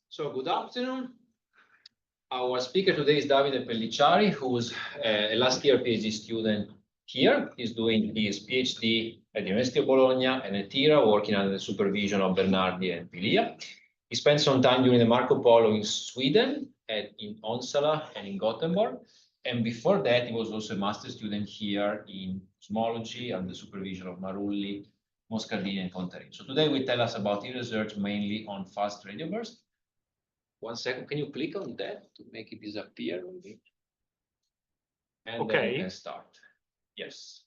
So good afternoon. Our speaker today is Davide Pelliciari, who's a last year PhD student here. He's doing his PhD at the University of Bologna and at Tira, working under the supervision of Bernardi and Pilia. He spent some time during the Marco Polo in Sweden, in Sala and in Gothenburg. And before that, he was also a master student here in cosmology under the supervision of Marulli, Moscardini, and Contarini. So today we tell us about his research mainly on fast radio bursts. 1 second, can you click on that to make it disappear? And okay, then we can start. Yes.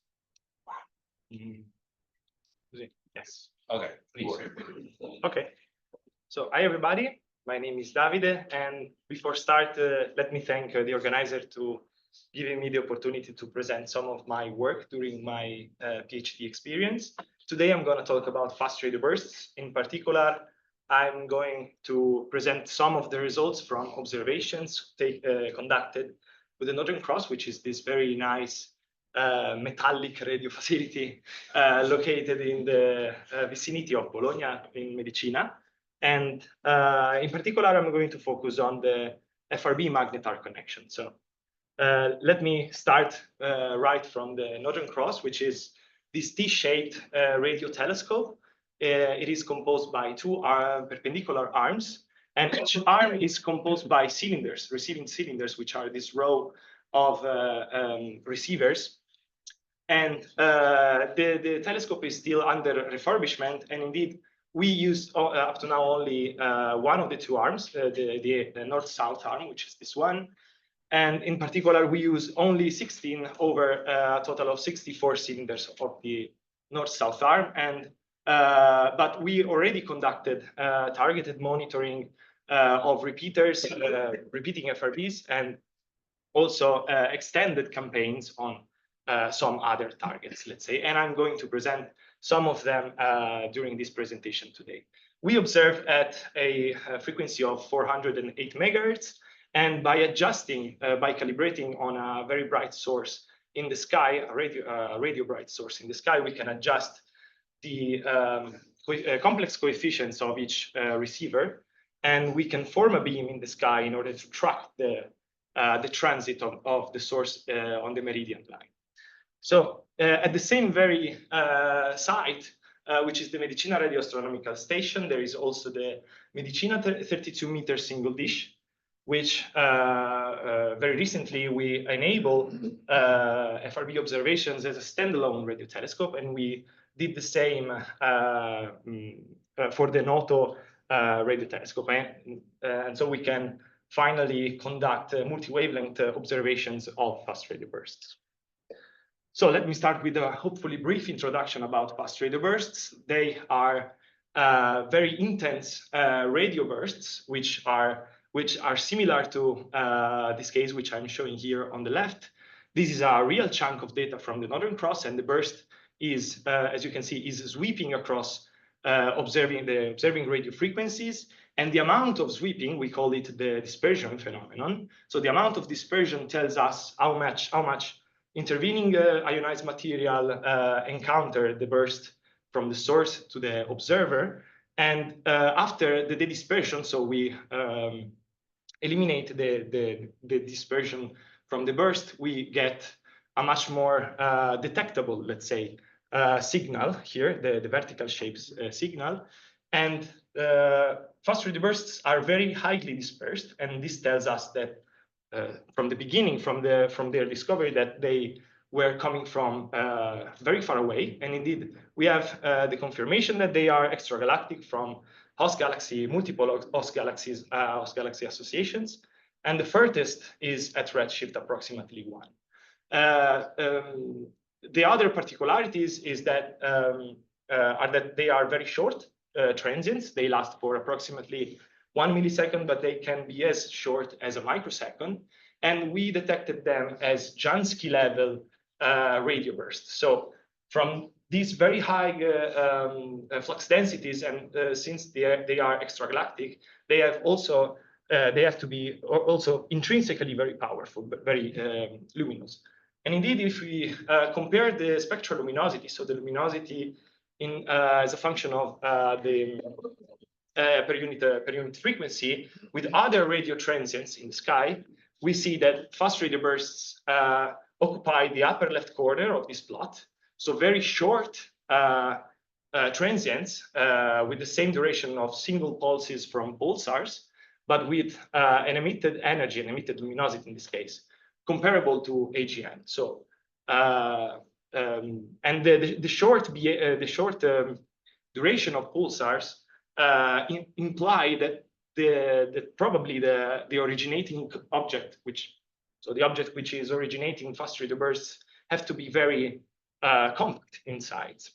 Yes. Okay, please. Okay. So hi everybody, my name is Davide, and before start, let me thank the organizer to giving me the opportunity to present some of my work during my PhD experience. Today I'm going to talk about fast radio bursts. In particular, I'm going to present some of the results from observations conducted with the Northern Cross, which is this very nice metallic radio facility located in the vicinity of Bologna in Medicina. And in particular, I'm going to focus on the FRB-magnetar connection. So let me start right from the Northern Cross, which is this T-shaped radio telescope. It is composed by two perpendicular arms, and each arm is composed by cylinders, receiving cylinders, which are this row of receivers. And the telescope is still under refurbishment, and indeed, we used up to now only one of the two arms, the north-south arm, which is this one. And in particular, we use only 16 over a total of 64 cylinders of the north-south arm. And but we already conducted targeted monitoring of repeaters, repeating FRBs, and also extended campaigns on some other targets, let's say. And I'm going to present some of them during this presentation today. We observe at a frequency of 408 megahertz, and by adjusting, by calibrating on a very bright source in the sky, a radio bright source in the sky, we can adjust the complex coefficients of each receiver, and we can form a beam in the sky in order to track the transit of the source on the meridian line. So at the same very site, which is the Medicina Radio Astronomical Station, there is also the Medicina 32-meter single dish, which very recently we enabled FRB observations as a standalone radio telescope, and we did the same for the Noto radio telescope. And so we can finally conduct multi-wavelength observations of fast radio bursts. So let me start with a hopefully brief introduction about fast radio bursts. They are very intense radio bursts, which are similar to this case, which I'm showing here on the left. This is a real chunk of data from the Northern Cross, and the burst is, as you can see, is sweeping across observing radio frequencies. And the amount of sweeping, we call it the dispersion phenomenon. So the amount of dispersion tells us how much intervening ionized material encountered the burst from the source to the observer. And after the dispersion, so we eliminate the dispersion from the burst, we get a much more detectable, let's say, signal here, the vertical shapes signal. And fast radio bursts are very highly dispersed, and this tells us that from the beginning, from their discovery, that they were coming from very far away. And indeed, we have the confirmation that they are extragalactic from host galaxy, multiple host galaxy associations. And the furthest is at redshift approximately 1. The other particularities is that are that they are very short transients. They last for approximately 1 millisecond, but they can be as short as a microsecond. And we detected them as Jansky level radio bursts. So from these very high flux densities, and since they are extragalactic, they have also they have to be also intrinsically very powerful, but very luminous. And indeed, if we compare the spectral luminosity, so the luminosity in as a function of the per unit frequency with other radio transients in the sky, we see that fast radio bursts occupy the upper left corner of this plot. So very short transients with the same duration of single pulses from pulsars, but with an emitted energy, an emitted luminosity in this case, comparable to AGN. So and the short duration of pulsars imply that probably the originating object, the object which is originating fast radio bursts, have to be very compact in size.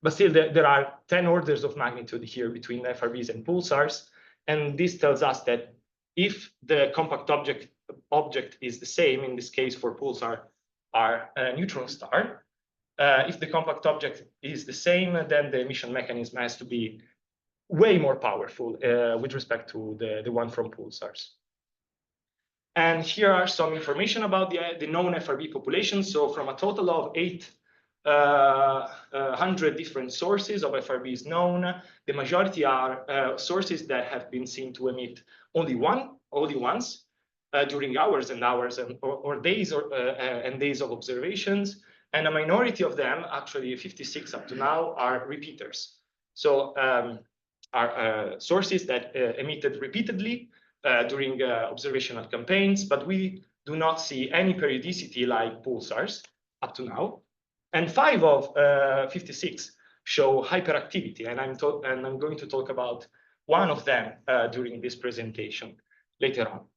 But still, there are 10 orders of magnitude here between FRBs and pulsars, and this tells us that if the compact object is the same, in this case for pulsar are a neutron star, if the compact object is the same, then the emission mechanism has to be way more powerful with respect to the one from pulsars. And here are some information about the known FRB population. So from a total of 800 different sources of FRBs known, the majority are sources that have been seen to emit only once during hours and hours or days and days of observations. And a minority of them, actually 56 up to now, are repeaters. So are sources that emitted repeatedly during observational campaigns, but we do not see any periodicity like pulsars up to now. And 5 of 56 show hyperactivity, and I'm going to talk about one of them during this presentation later on.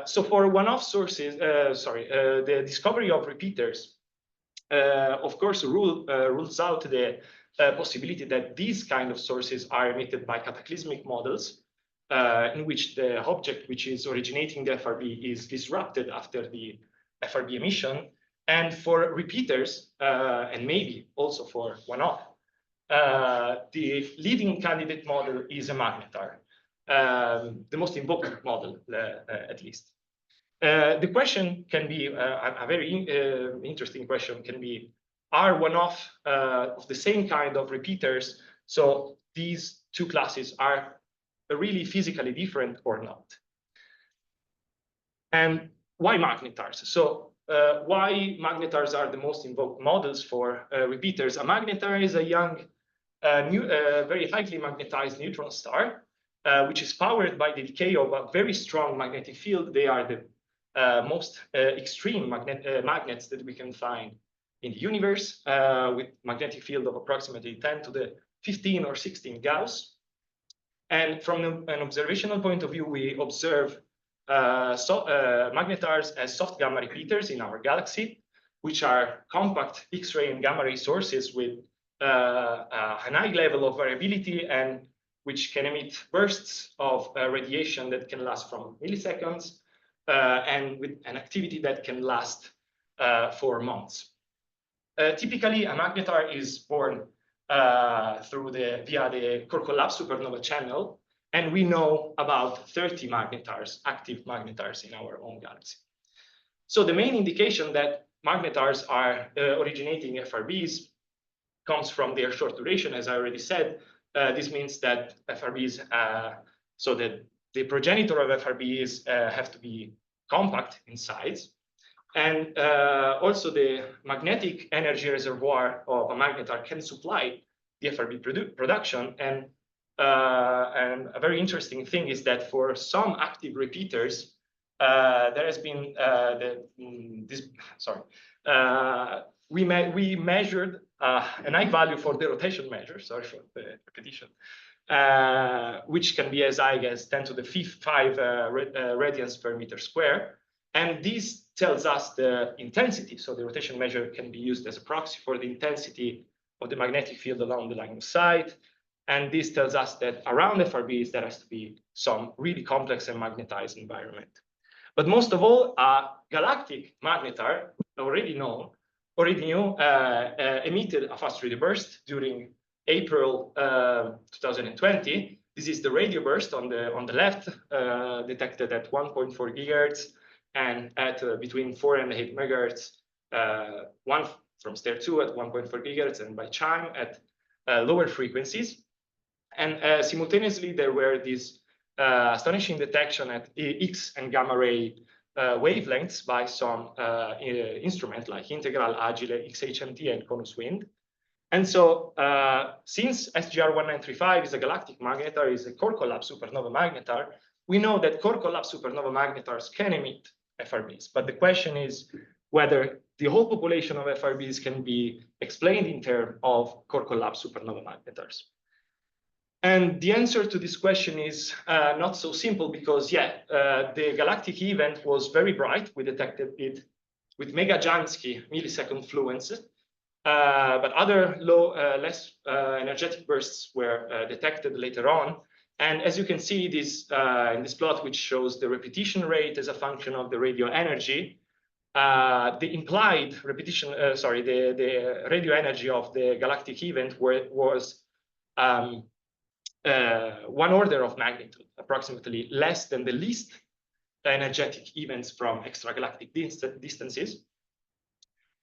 So for one-off sources, the discovery of repeaters, of course, rules out the possibility that these kind of sources are emitted by cataclysmic models, in which the object which is originating the FRB is disrupted after the FRB emission. And for repeaters, and maybe also for one-off, the leading candidate model is a magnetar, the most invoked model, at least. The question can be, a very interesting question can be, are one-off of the same kind of repeaters, so these two classes are really physically different or not? And why magnetars? So why magnetars are the most invoked models for repeaters? A magnetar is a young, very highly magnetized neutron star, which is powered by the decay of a very strong magnetic field. They are the most extreme magnets that we can find in the universe, with magnetic field of approximately 10 to the 15 or 16 Gauss. And from an observational point of view, we observe magnetars as soft gamma repeaters in our galaxy, which are compact X-ray and gamma ray sources with a high level of variability and which can emit bursts of radiation that can last from milliseconds and with an activity that can last for months. Typically, a magnetar is born via the core collapse supernova channel, and we know about 30 magnetars, active magnetars in our own galaxy. So the main indication that magnetars are originating FRBs comes from their short duration, as I already said. This means that FRBs, so that the progenitor of FRBs have to be compact in size. And also the magnetic energy reservoir of a magnetar can supply the FRB production. And a very interesting thing is that for some active repeaters, there has been we measured an high value for the rotation measure, sorry for the repetition, which can be as high as 10 to the 5 radians per meter square. And this tells us the intensity. So the rotation measure can be used as a proxy for the intensity of the magnetic field along the line of sight. And this tells us that around FRBs, there has to be some really complex and magnetized environment. But most of all, a galactic magnetar, already knew, emitted a fast radio burst during April 2020. This is the radio burst on the left, detected at 1.4 gigahertz and at between 4 and 8 megahertz. One from STARE 2 at 1.4 gigahertz and by CHIME at lower frequencies. And simultaneously, there were these astonishing detection at X and gamma ray wavelengths by some instrument like Integral, Agile, XHMT, and Conus Wind. And so since SGR 1935 is a galactic magnetar, is a core collapse supernova magnetar, we know that core collapse supernova magnetars can emit FRBs. But the question is whether the whole population of FRBs can be explained in terms of core collapse supernova magnetars. And the answer to this question is not so simple because, the galactic event was very bright. We detected it with mega-Jansky millisecond fluence, but other less energetic bursts were detected later on. And as you can see this in this plot, which shows the repetition rate as a function of the radio energy, the implied repetition, the radio energy of the galactic event was 1 order of magnitude, approximately less than the least energetic events from extragalactic distances.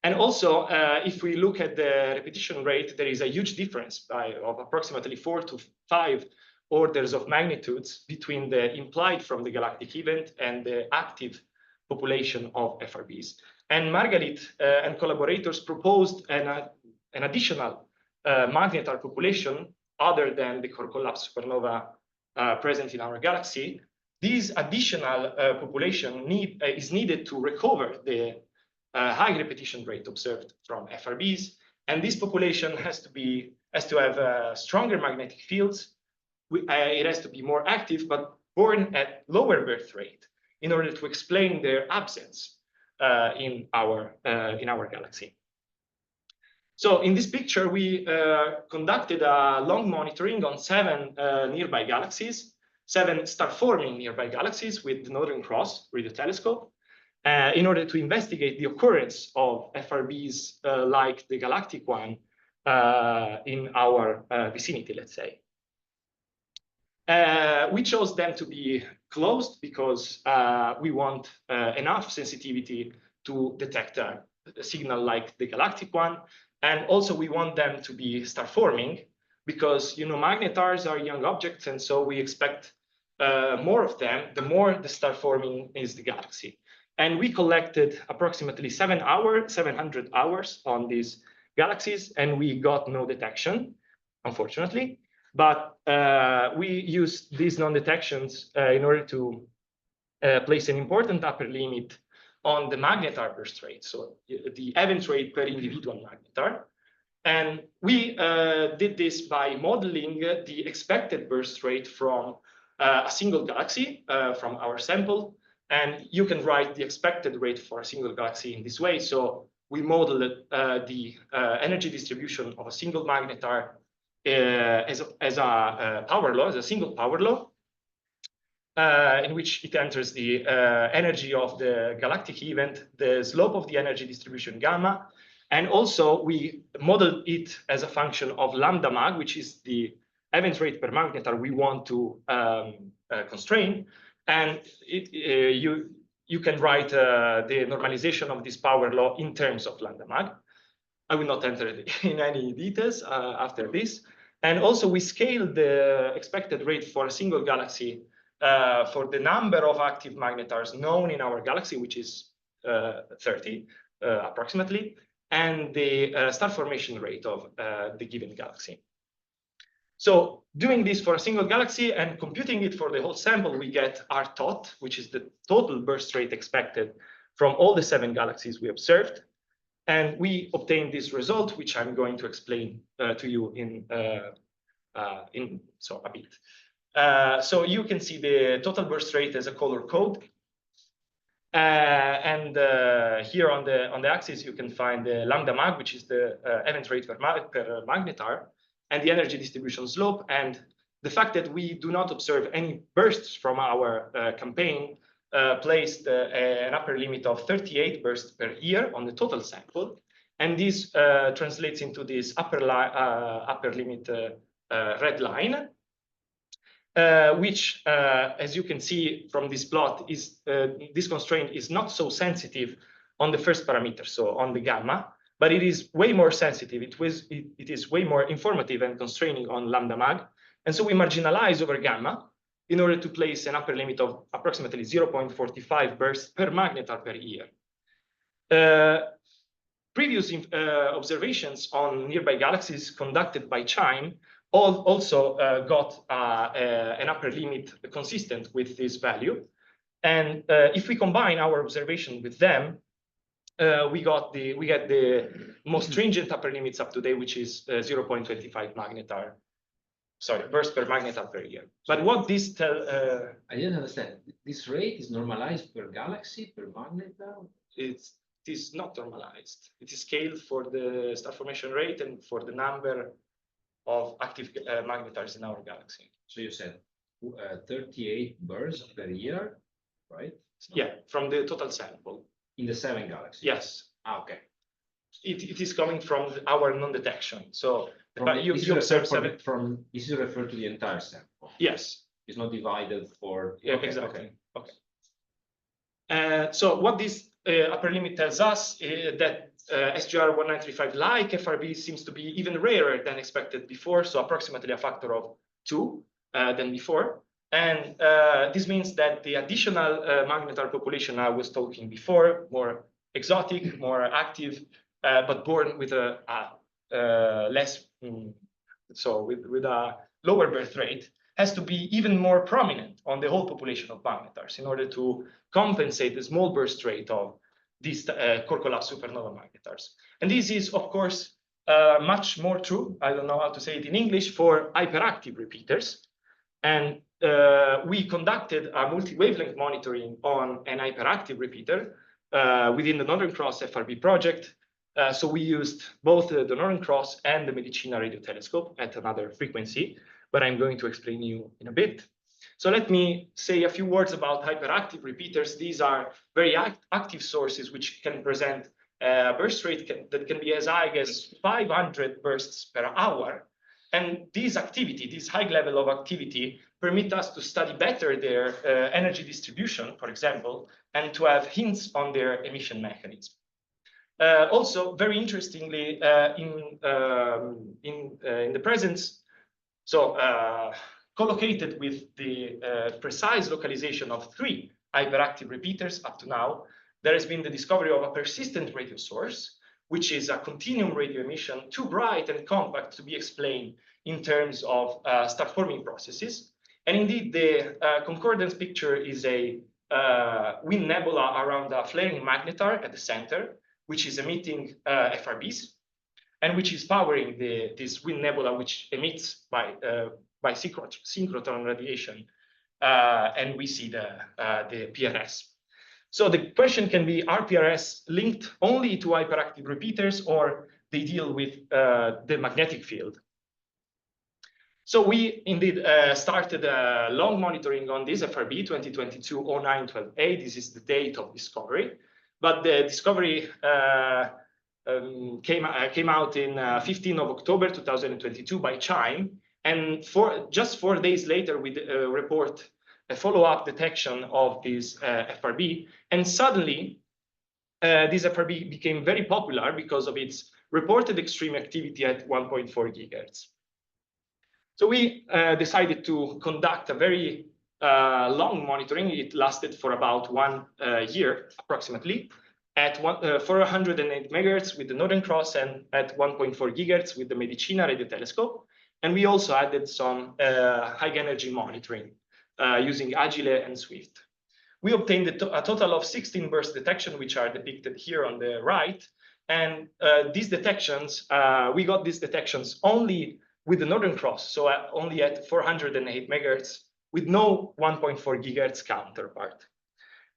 And also, if we look at the repetition rate, there is a huge difference of approximately 4 to 5 orders of magnitudes between the implied from the galactic event and the active population of FRBs. And Margaret and collaborators proposed an additional magnetar population other than the core collapse supernova present in our galaxy. This additional population is needed to recover the high repetition rate observed from FRBs, and this population has to have stronger magnetic fields. It has to be more active, but born at lower birth rate in order to explain their absence in our galaxy. So in this picture, we conducted a long monitoring on 7 nearby galaxies, 7 star-forming nearby galaxies with the Northern Cross radio telescope, in order to investigate the occurrence of FRBs like the galactic one in our vicinity, let's say. We chose them to be closed because we want enough sensitivity to detect a signal like the galactic one. And also we want them to be star-forming because, magnetars are young objects, and so we expect more of them, the more the star-forming is the galaxy. And we collected approximately 700 hours on these galaxies, and we got no detection, unfortunately. But we used these non-detections in order to place an important upper limit on the magnetar burst rate, so the event rate per individual magnetar. And we did this by modeling the expected burst rate from a single galaxy from our sample. And you can write the expected rate for a single galaxy in this way. So we modeled the energy distribution of a single magnetar as a power law, as a single power law, in which it enters the energy of the galactic event, the slope of the energy distribution gamma, and also we modeled it as a function of lambda mag, which is the event rate per magnetar we want to constrain. And you can write the normalization of this power law in terms of lambda mag. I will not enter in any details after this. And also we scaled the expected rate for a single galaxy for the number of active magnetars known in our galaxy, which is 30 approximately, and the star formation rate of the given galaxy. So doing this for a single galaxy and computing it for the whole sample, we get R tot, which is the total burst rate expected from all the 7 galaxies we observed. And we obtained this result, which I'm going to explain to you in a bit. So you can see the total burst rate as a color code. And here on the axis, you can find the lambda mag, which is the event rate per magnetar, and the energy distribution slope. And the fact that we do not observe any bursts from our campaign placed an upper limit of 38 bursts per year on the total sample. And this translates into this upper limit red line, which, as you can see from this plot, is this constraint is not so sensitive on the first parameter, so on the gamma, but it is way more sensitive. It is way more informative and constraining on lambda mag. And so we marginalize over gamma in order to place an upper limit of approximately 0.45 bursts per magnetar per year. Previous observations on nearby galaxies conducted by CHIME also got an upper limit consistent with this value. And if we combine our observation with them, we get the most stringent upper limits up to date, which is 0.25 burst per magnetar per year. But what this I didn't understand. This rate is normalized per galaxy, per magnetar? It is not normalized. It is scaled for the star formation rate and for the number of active magnetars in our galaxy. So you said 38 bursts per year, right? Yeah, from the total sample. In the 7 galaxies? Yes. Ah, okay. It is coming from our non-detection. So you observe from this is referred to the entire sample. Yes. It's not divided for. Yeah, okay, exactly. Okay. So what this upper limit tells us is that SGR 1935 like FRB seems to be even rarer than expected before, so approximately a factor of 2 than before. And this means that the additional magnetar population I was talking before, more exotic, more active, but born with a less, so with a lower birth rate, has to be even more prominent on the whole population of magnetars in order to compensate the small burst rate of these core collapse supernova magnetars. And this is, of course, much more true, I don't know how to say it in English, for hyperactive repeaters. And we conducted a multi-wavelength monitoring on an hyperactive repeater within the Northern Cross FRB project. So we used both the Northern Cross and the Medicina radio telescope at another frequency, but I'm going to explain you in a bit. So let me say a few words about hyperactive repeaters. These are very active sources which can present a burst rate that can be as high as 500 bursts per hour. And this activity, this high level of activity, permit us to study better their energy distribution, for example, and to have hints on their emission mechanism. Also, very interestingly, in the presence, so collocated with the precise localization of 3 hyperactive repeaters up to now, there has been the discovery of a persistent radio source, which is a continuum radio emission, too bright and compact to be explained in terms of star-forming processes. And indeed, the concordance picture is a wind nebula around a flaring magnetar at the center, which is emitting FRBs, and which is powering this wind nebula, which emits by synchrotron radiation. And we see the PRS. So the question can be, are PRS linked only to hyperactive repeaters, or they deal with the magnetic field? So we indeed started long monitoring on this FRB 2022-09-12A. This is the date of discovery. But the discovery came out in 15th of October 2022 by CHIME. And just 4 days later, we report a follow-up detection of this FRB. And suddenly, this FRB became very popular because of its reported extreme activity at 1.4 gigahertz. So we decided to conduct a very long monitoring. It lasted for about 1 year, approximately, at 408 megahertz with the Northern Cross and at 1.4 gigahertz with the Medicina radio telescope. And we also added some high energy monitoring using Agile and Swift. We obtained a total of 16 burst detections, which are depicted here on the right. And these detections, we got these detections only with the Northern Cross, so only at 408 megahertz with no 1.4 gigahertz counterpart.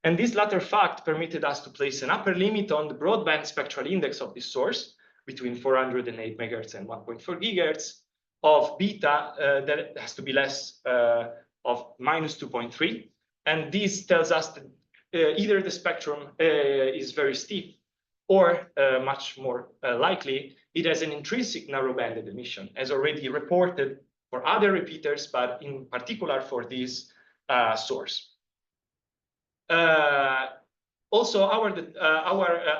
And this latter fact permitted us to place an upper limit on the broadband spectral index of this source between 408 megahertz and 1.4 gigahertz of beta that has to be less of minus 2.3. And this tells us that either the spectrum is very steep, or much more likely, it has an intrinsic narrow-banded emission, as already reported for other repeaters, but in particular for this source. Also, our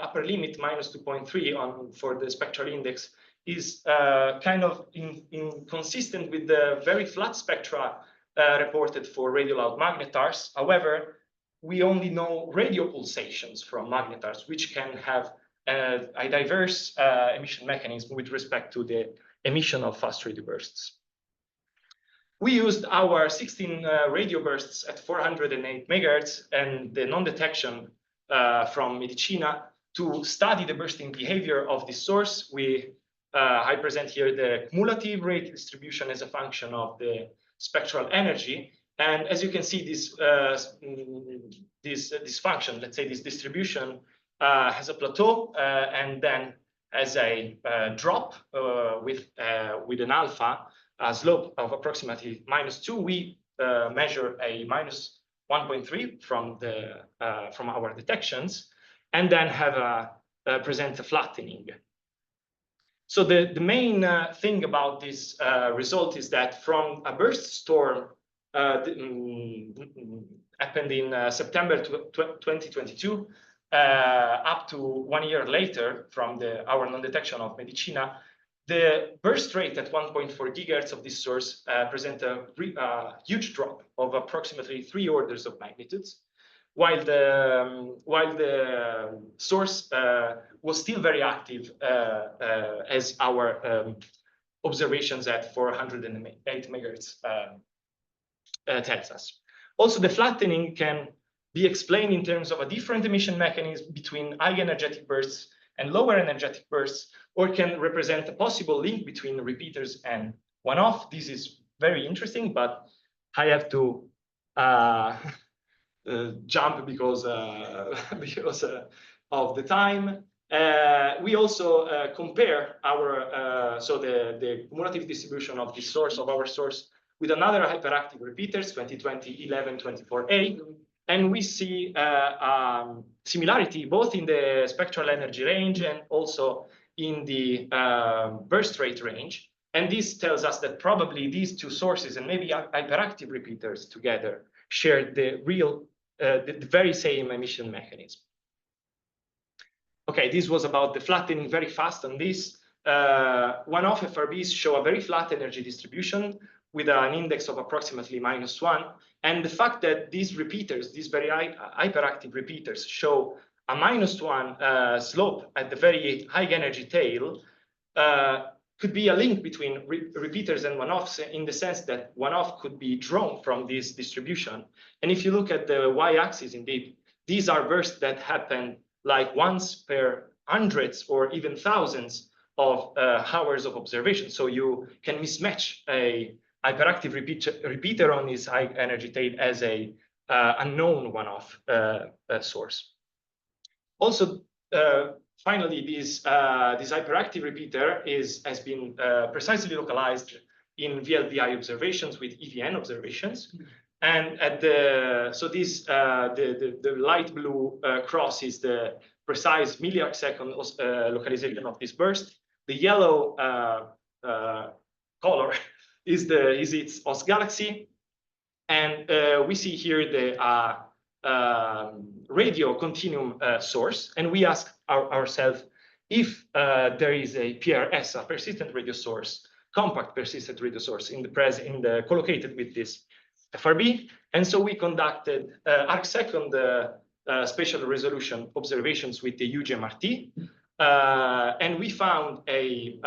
upper limit, minus 2.3 for the spectral index, is kind of inconsistent with the very flat spectra reported for radio loud magnetars. However, we only know radio pulsations from magnetars, which can have a diverse emission mechanism with respect to the emission of fast radio bursts. We used our 16 radio bursts at 408 megahertz and the non-detection from Medicina to study the bursting behavior of this source. I present here the cumulative rate distribution as a function of the spectral energy. And as you can see, this function, let's say this distribution, has a plateau and then has a drop with an alpha slope of approximately -2. We measure a -1.3 from our detections, and then have present a flattening. So the main thing about this result is that from a burst storm happened in September 2022, up to 1 year later from our non-detection of Medicina, the burst rate at 1.4 gigahertz of this source present a huge drop of approximately 3 orders of magnitudes, while the source was still very active as our observations at 408 megahertz tells us. Also, the flattening can be explained in terms of a different emission mechanism between high energetic bursts and lower energetic bursts, or can represent a possible link between repeaters and one-off. This is very interesting, but I have to jump because of the time. We also compare our the cumulative distribution of the source of our source with another hyperactive repeaters, 2020 1124A, and we see similarity both in the spectral energy range and also in the burst rate range. And this tells us that probably these two sources and maybe hyperactive repeaters together share the very same emission mechanism. Okay, this was about the flattening. Very fast on this. One-off FRBs show a very flat energy distribution with an index of approximately -1. And the fact that these repeaters, these very hyperactive repeaters, show a -1 slope at the very high energy tail could be a link between repeaters and one-offs, in the sense that one-off could be drawn from this distribution. And if you look at the y-axis, indeed, these are bursts that happen like once per hundreds or even thousands of hours of observation. So you can mismatch a hyperactive repeater on this high energy tail as a unknown one-off source. Also, finally, this hyperactive repeater has been precisely localized in VLBI observations with EVN observations. And at the light blue cross is the precise millisecond localization of this burst. The yellow color is its host galaxy, and we see here the radio continuum source, and we ask ourselves if there is a PRS, a persistent radio source, compact persistent radio source collocated with this FRB. And so we conducted arc-second spatial resolution observations with the UGMRT, and we found a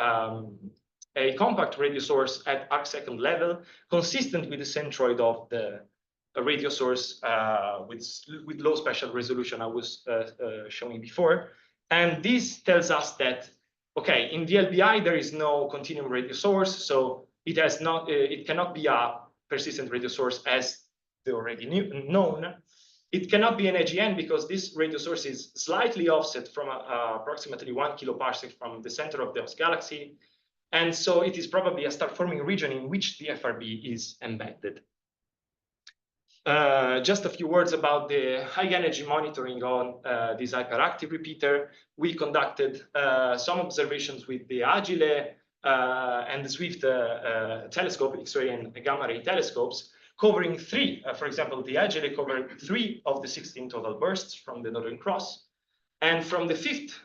compact radio source at arc-second level, consistent with the centroid of the radio source with low spatial resolution I was showing before. And this tells us that, okay, in VLBI there is no continuum radio source, so it cannot be a persistent radio source as they already known. It cannot be an AGN because this radio source is slightly offset from approximately 1 kiloparsec from the center of the host galaxy. And so it is probably a star-forming region in which the FRB is embedded. Just a few words about the high-energy monitoring on this hyperactive repeater. We conducted some observations with the Agile and the Swift telescope, X-ray and gamma-ray telescopes, covering 3. For example, the Agile covered 3 of the 16 total bursts from the Northern Cross. And from the 5th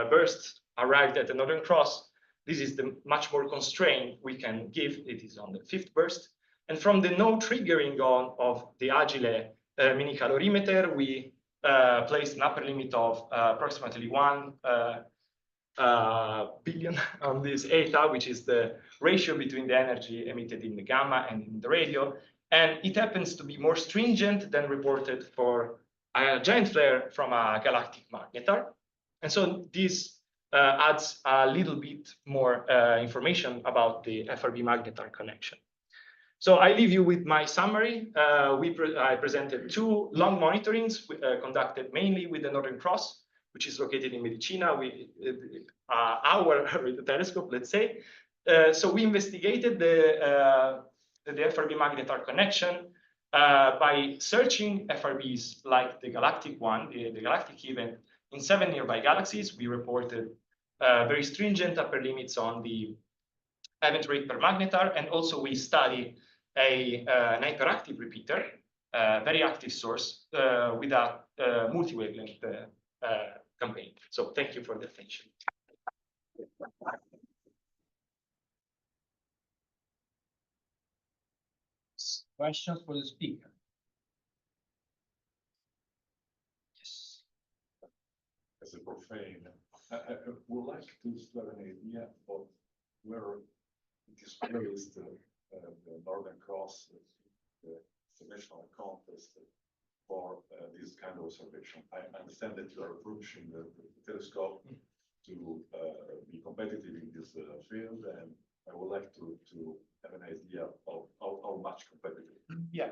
burst, arrived at the Northern Cross, this is the much more constraint we can give. It is on the 5th burst. And from the no triggering on of the Agile mini calorimeter, we placed an upper limit of approximately 1 billion on this eta, which is the ratio between the energy emitted in the gamma and in the radio. And it happens to be more stringent than reported for a giant flare from a galactic magnetar. And so this adds a little bit more information about the FRB-magnetar connection. So I leave you with my summary. I presented 2 long monitorings conducted mainly with the Northern Cross, which is located in Medicina, our telescope, let's say. So we investigated the FRB-magnetar connection by searching FRBs like the Galactic one, the Galactic event, in 7 nearby galaxies. We reported very stringent upper limits on the event rate per magnetar, and also we study an hyperactive repeater, very active source with a multi-wavelength campaign. So thank you for the attention. Questions for the speaker? Yes. As a profane, I would like to have an idea of where it is placed, the Northern Cross, the international contest for this kind of observation. I understand that you are approaching the telescope to be competitive in this field, and I would like to have an idea of how much competitive. Yeah,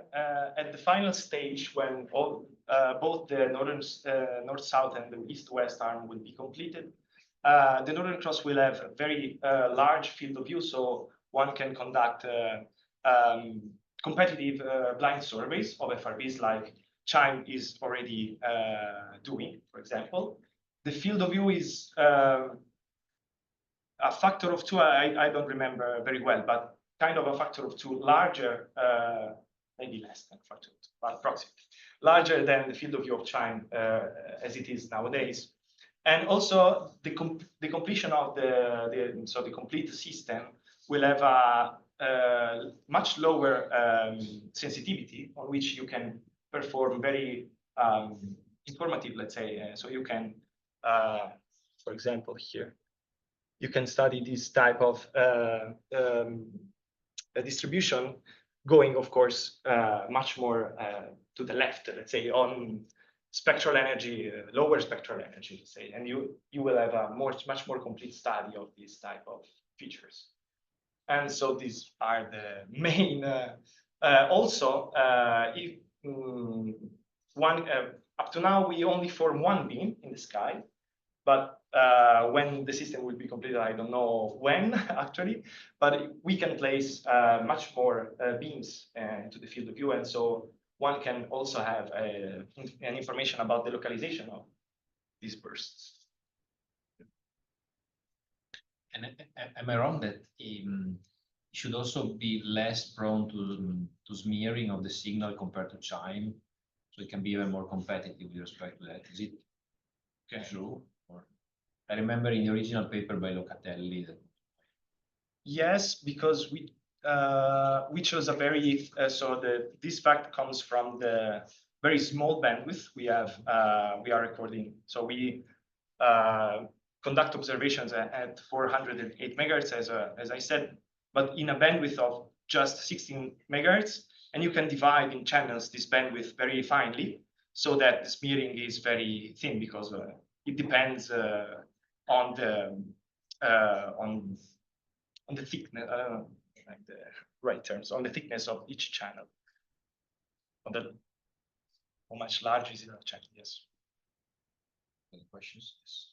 at the final stage, when both the north-south and the east-west arm will be completed, the Northern Cross will have a very large field of view, so one can conduct competitive blind surveys of FRBs like CHIME is already doing, for example. The field of view is a factor of 2, I don't remember very well, but kind of a factor of 2 larger, maybe less than a factor of 2, but approximately larger than the field of view of CHIME as it is nowadays. And also the completion of the complete system will have a much lower sensitivity on which you can perform very informative, let's say. So you can, for example, here, you can study this type of distribution going, of course, much more to the left, let's say, on spectral energy, lower spectral energy, let's say, and you will have a much more complete study of this type of features. And so these are the main. Also, if up to now we only form 1 beam in the sky, but when the system will be completed, I don't know when actually, but we can place much more beams into the field of view, and so one can also have an information about the localization of these bursts. And am I wrong that it should also be less prone to smearing of the signal compared to CHIME, so it can be even more competitive with respect to that? Is it true? Or I remember in the original paper by Locatelli that. Yes, because we chose a very this fact comes from the very small bandwidth we have. We are recording, so we conduct observations at 408 megahertz, as I said, but in a bandwidth of just 16 megahertz, and you can divide in channels this bandwidth very finely, so that the smearing is very thin, because it depends on the thickness, like the right terms, on the thickness of each channel. On the how much large is the channel? Yes. Any questions? Yes.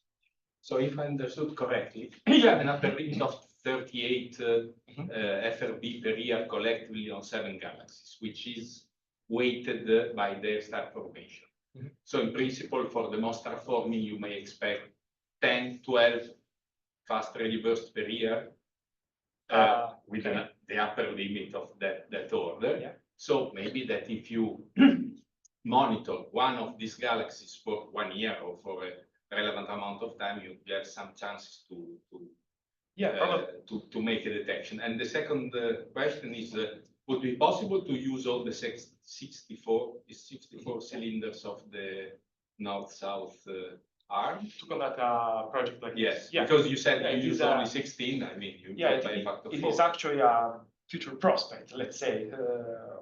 So if I understood correctly, you have an upper limit of 38 FRB per year collectively on 7 galaxies, which is weighted by their star formation. So in principle, for the most star forming, you may expect 10, 12 fast radio bursts per year with the upper limit of that order. Yeah. So maybe that if you monitor one of these galaxies for 1 year or for relevant amount of time, you have some chances Yeah, probably. to make a detection. And the second question is, would it be possible to use all the 64 cylinders of the north-south arm? To conduct a project like Yes, this. Yeah. because you said Yeah, you it use is, only 16. I mean, you Yeah, get by a factor it 4. is actually a future prospect, let's say,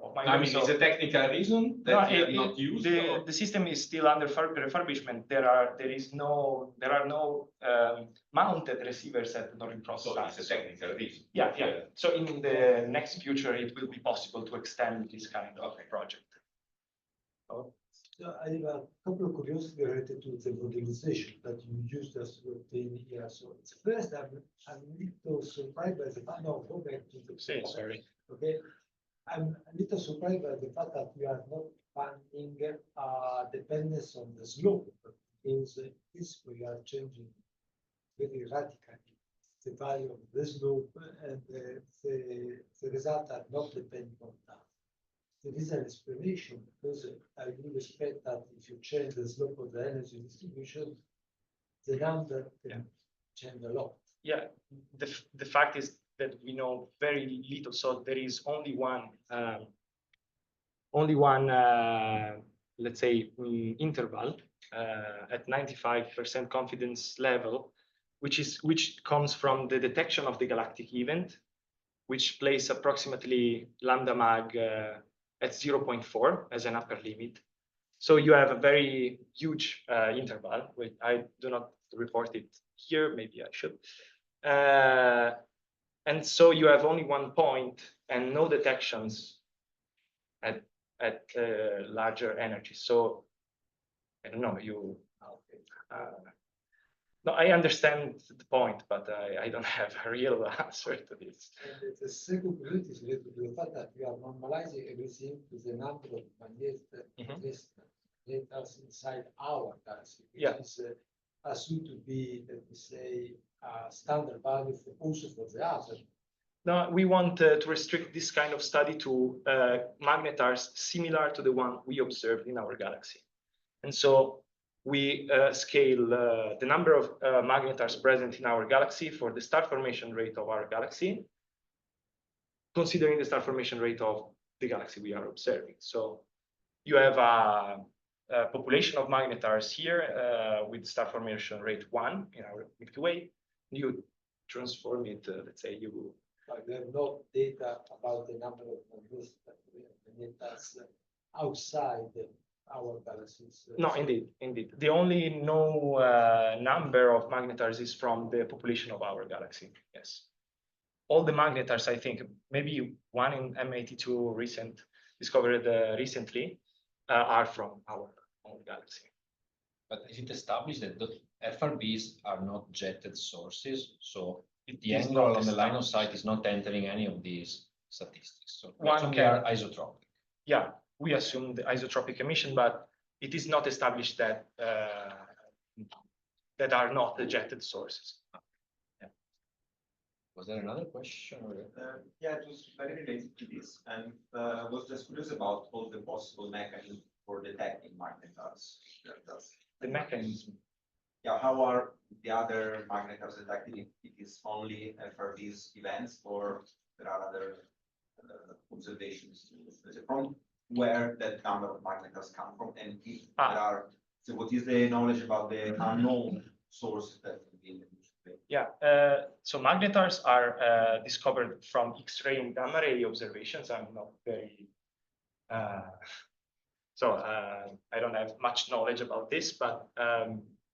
of my I work. mean, So- it's a technical reason that you have not used. or- the system is still under refurbishment. There are no mounted receivers at Northern Cross. So Sala. it's a technical reason. Yeah, yeah. So in the next future, it will be possible to extend this kind of project. So I have a couple of curiosities related to the modelization that you used as to obtain here. So first, I'm a little surprised by the fact. No, go back to the. Sorry. Okay, I'm a little surprised by the fact that you are not finding dependence on the slope, because this we are changing very radically the value of the slope, and the results are not depending on that. There is an explanation, because I would expect that if you change the slope of the energy distribution, the number can change a lot. Yeah, the fact is that we know very little. So there is only one, let's say, interval at 95% confidence level, which comes from the detection of the galactic event, which plays approximately lambda mag at 0.4 as an upper limit. So you have a very huge interval. I do not report it here, maybe I should. And so you have only one point and no detections at larger energy. So I don't know, no, I understand the point, but I don't have a real answer to this. And the second point is related to the fact that we are normalizing everything to the number of magnetars inside our galaxy, which is assumed to be, let me say, standard value also for the other. No, we want to restrict this kind of study to magnetars similar to the one we observed in our galaxy. And so we scale the number of magnetars present in our galaxy for the star formation rate of our galaxy, considering the star formation rate of the galaxy we are observing. So you have a population of magnetars here with star formation rate 1 in our Milky Way. You transform it, let's say you... But we have no data about the number of magnetars outside our galaxies. No, indeed. The only number of magnetars is from the population of our galaxy. Yes, all the magnetars, I think, maybe one in M82 discovered recently, are from our own galaxy. But is it established that the FRBs are not jetted sources? So the angle on the line of sight is not entering any of these statistics. So they are isotropic. Yeah, we assume the isotropic emission, but it is not established that that are not the jetted sources. Yeah. Was there another question? Yeah, it was very related to this, and was just curious about all the possible mechanisms for detecting magnetars. The mechanism. Yeah, how are the other magnetars detected? If it is only FRBs events, or there are other observations from where that number of magnetars come from, and if there are. So, what is the knowledge about the unknown sources that can be in the display? Yeah, so magnetars are discovered from X-ray and gamma ray observations. I'm not very, I don't have much knowledge about this, but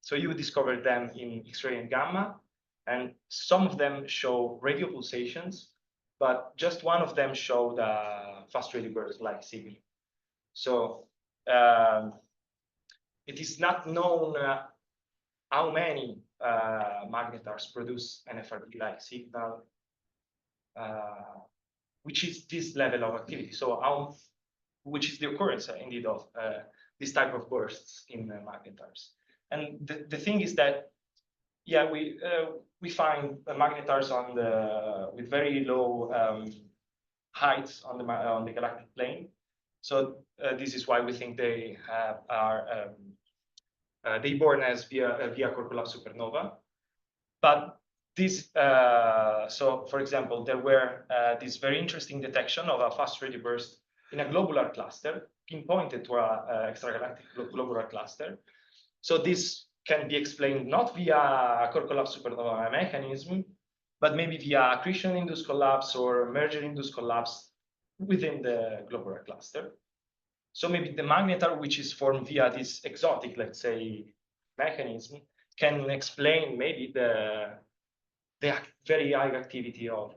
so you discover them in X-ray and gamma, and some of them show radio pulsations, but just one of them showed a fast radio burst-like signal. So it is not known how many magnetars produce an FRB-like signal, which is this level of activity. So which is the occurrence indeed of this type of bursts in magnetars. And the thing is that, yeah, we find magnetars with very low heights on the galactic plane. So this is why we think they are they born as via core collapse supernova. But this, so for example, there were this very interesting detection of a fast radio burst in a globular cluster, pinpointed to a extragalactic globular cluster. So this can be explained not via core collapse supernova mechanism, but maybe via accretion-induced collapse or merger-induced collapse within the globular cluster. So maybe the magnetar, which is formed via this exotic, let's say, mechanism, can explain maybe the very high activity of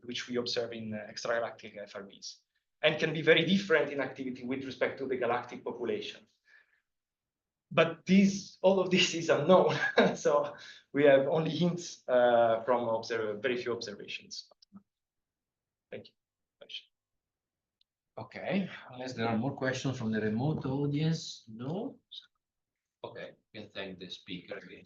which we observe in extragalactic FRBs, and can be very different in activity with respect to the galactic population. But all of this is unknown, so we have only hints from very few observations. Thank you. Okay, unless there are more questions from the remote audience, no? Okay, we can thank the speaker again.